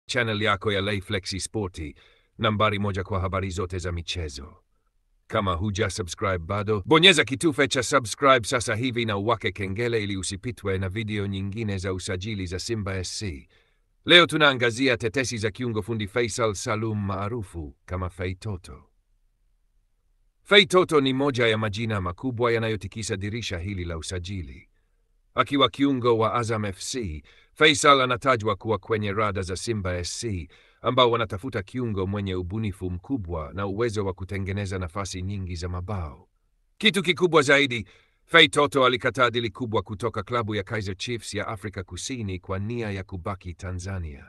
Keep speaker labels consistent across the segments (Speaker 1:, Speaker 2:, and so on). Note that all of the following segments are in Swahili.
Speaker 1: channel yako ya Layflexi Sporti, nambari moja kwa habari zote za michezo. Kama huja subscribe bado, bonyeza kitufe cha subscribe sasa hivi na uwake kengele ili usipitwe na video nyingine za usajili za Simba SC. Leo tunaangazia tetesi za kiungo fundi Faisal Salum maarufu kama Fei Toto. Fei Toto ni moja ya majina makubwa yanayotikisa dirisha hili la usajili. Akiwa kiungo wa Azam FC, Faisal anatajwa kuwa kwenye rada za Simba SC, ambao wanatafuta kiungo mwenye ubunifu mkubwa na uwezo wa kutengeneza nafasi nyingi za mabao. Kitu kikubwa zaidi, Fei Toto alikataa dili kubwa kutoka klabu ya Kaizer Chiefs ya Afrika Kusini kwa nia ya kubaki Tanzania.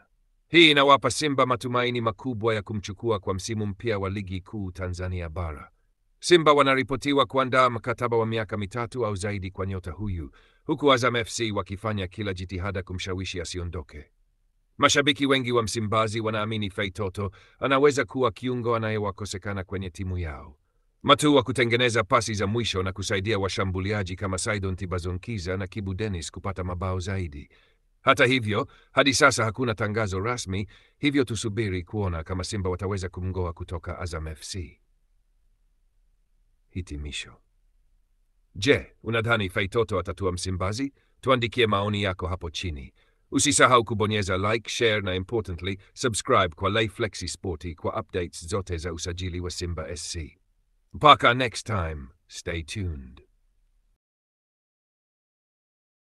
Speaker 1: Hii inawapa Simba matumaini makubwa ya kumchukua kwa msimu mpya wa Ligi Kuu Tanzania Bara. Simba wanaripotiwa kuandaa mkataba wa miaka 3 au zaidi kwa nyota huyu, huku Azam FC wakifanya kila jitihada kumshawishi asiondoke. Mashabiki wengi wa Msimbazi wanaamini Fei Toto anaweza kuwa kiungo anayewakosekana kwenye timu yao. Mtu wa kutengeneza pasi za mwisho na kusaidia washambuliaji kama Saidon Tibazonkiza na Kibu Denis kupata mabao zaidi. Hata hivyo, hadi sasa hakuna tangazo rasmi, hivyo tusubiri kuona kama Simba wataweza kumngoa kutoka Azam FC. Hitimisho. Je, unadhani Fei Toto atatua Msimbazi? Tuandikie maoni yako hapo chini. Usisahau kubonyeza like, share na importantly, subscribe kwa Layflexi Sporti kwa updates zote za usajili wa Simba SC. Mpaka next time, stay tuned.